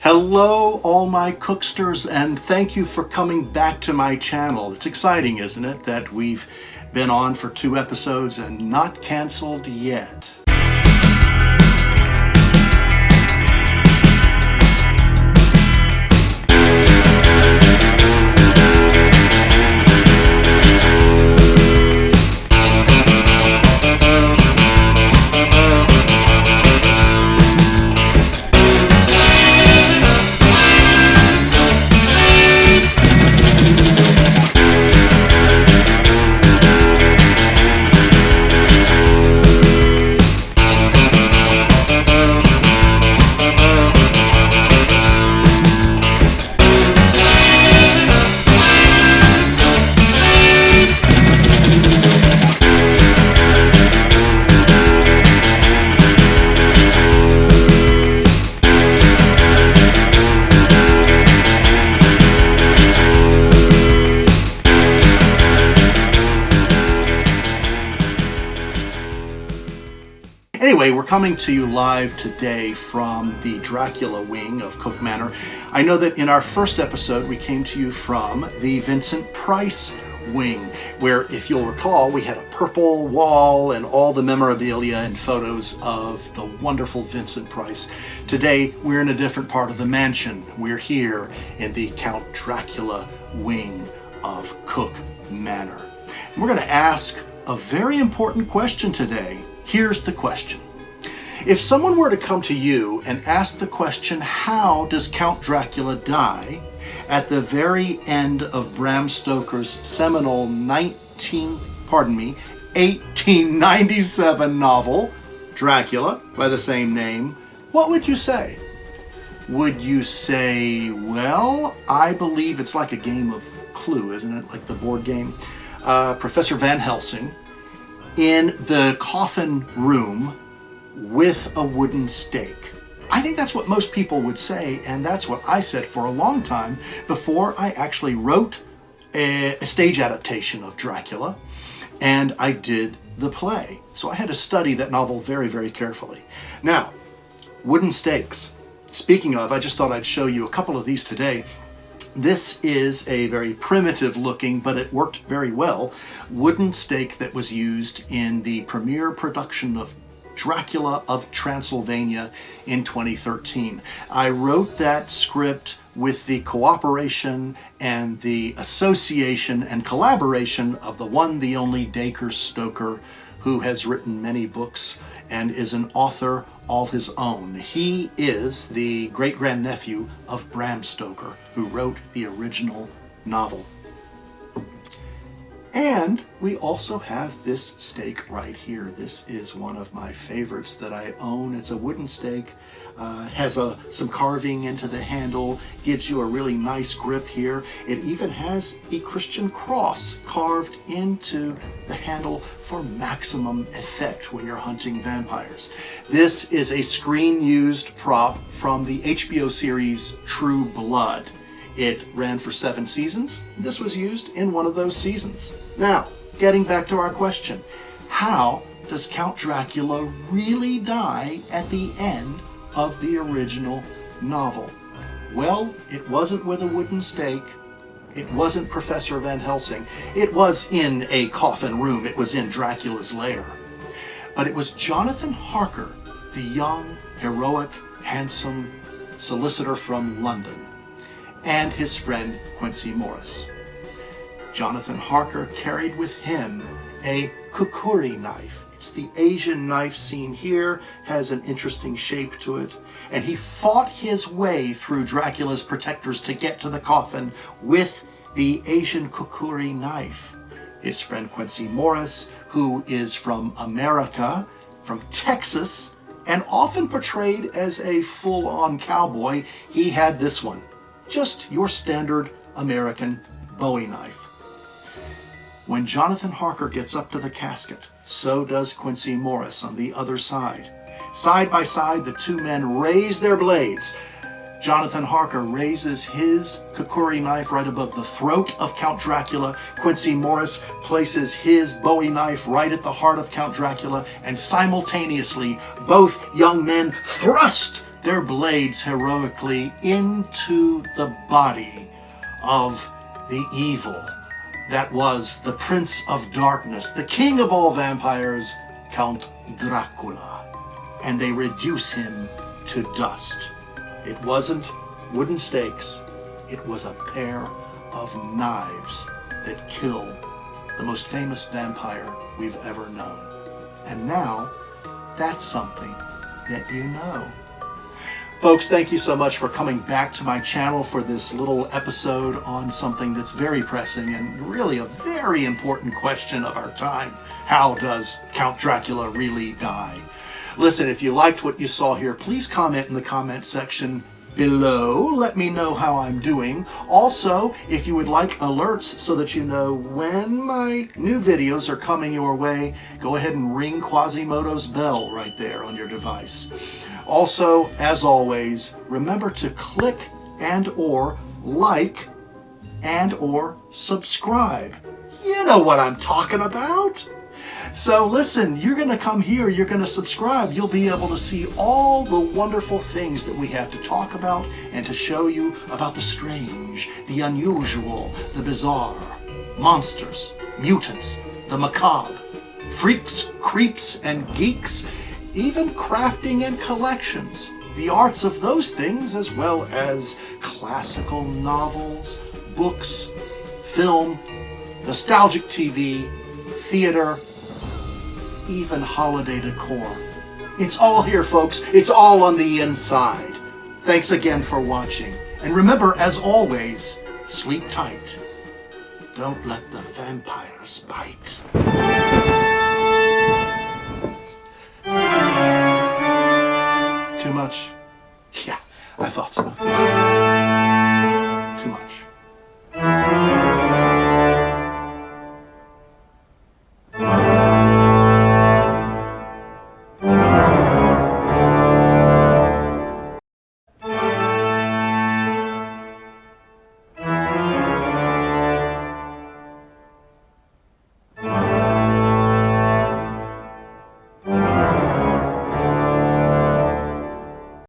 Hello, all my cooksters, and thank you for coming back to my channel. It's exciting, isn't it, that we've been on for 2 episodes and not canceled yet. Anyway, we're coming to you live today from the Dracula wing of Cook Manor. I know that in our first episode we came to you from the Vincent Price wing, where, if you'll recall, we had a purple wall and all the memorabilia and photos of the wonderful Vincent Price. Today we're in a different part of the mansion. We're here in the Count Dracula wing of Cook Manor. And we're going to ask a very important question today. Here's the question. If someone were to come to you and ask the question, how does Count Dracula die, at the very end of Bram Stoker's seminal 1897 novel, Dracula, by the same name, what would you say? Would you say, well, I believe it's like a game of Clue, isn't it? Like the board game. Professor Van Helsing in the coffin room with a wooden stake. I think that's what most people would say, and that's what I said for a long time before I actually wrote a stage adaptation of Dracula, and I did the play. So I had to study that novel very, very carefully. Now, wooden stakes. Speaking of, I just thought I'd show you a couple of these today. This is a very primitive looking, but it worked very well, wooden stake that was used in the premiere production of Dracula of Transylvania in 2013. I wrote that script with the cooperation and the association and collaboration of the one, the only Dacre Stoker, who has written many books and is an author all his own. He is the great-grandnephew of Bram Stoker, who wrote the original novel. And we also have this stake right here. This is one of my favorites that I own. It's a wooden stake, has some carving into the handle, gives you a really nice grip here. It even has a Christian cross carved into the handle for maximum effect when you're hunting vampires. This is a screen-used prop from the HBO series True Blood. It ran for 7 seasons. This was used in one of those seasons. Now, getting back to our question, how does Count Dracula really die at the end of the original novel? Well, it wasn't with a wooden stake. It wasn't Professor Van Helsing. It was in a coffin room. It was in Dracula's lair. But it was Jonathan Harker, the young, heroic, handsome solicitor from London, and his friend Quincy Morris. Jonathan Harker carried with him a kukuri knife. It's the Asian knife seen here, has an interesting shape to it, and he fought his way through Dracula's protectors to get to the coffin with the Asian kukuri knife. His friend Quincy Morris, who is from America, from Texas, and often portrayed as a full-on cowboy, he had this one. Just your standard American Bowie knife. When Jonathan Harker gets up to the casket, so does Quincy Morris on the other side. Side by side, the two men raise their blades. Jonathan Harker raises his kukuri knife right above the throat of Count Dracula. Quincy Morris places his Bowie knife right at the heart of Count Dracula, and simultaneously, both young men thrust their blades heroically into the body of the evil that was the Prince of Darkness, the king of all vampires, Count Dracula. And they reduce him to dust. It wasn't wooden stakes, it was a pair of knives that killed the most famous vampire we've ever known. And now, that's something that you know. Folks, thank you so much for coming back to my channel for this little episode on something that's very pressing and really a very important question of our time. How does Count Dracula really die? Listen, if you liked what you saw here, please comment in the comment section below. Let me know how I'm doing. Also, if you would like alerts so that you know when my new videos are coming your way, go ahead and ring Quasimodo's bell right there on your device. Also, as always, remember to click and or like and or subscribe. You know what I'm talking about. So listen, you're going to come here, you're going to subscribe, you'll be able to see all the wonderful things that we have to talk about and to show you about the strange, the unusual, the bizarre, monsters, mutants, the macabre, freaks, creeps, and geeks, even crafting and collections, the arts of those things, as well as classical novels, books, film, nostalgic TV, theater, even holiday decor. It's all here, folks. It's all on the inside. Thanks again for watching. And remember, as always, sleep tight. Don't let the vampires bite. Too much? Yeah, I thought so.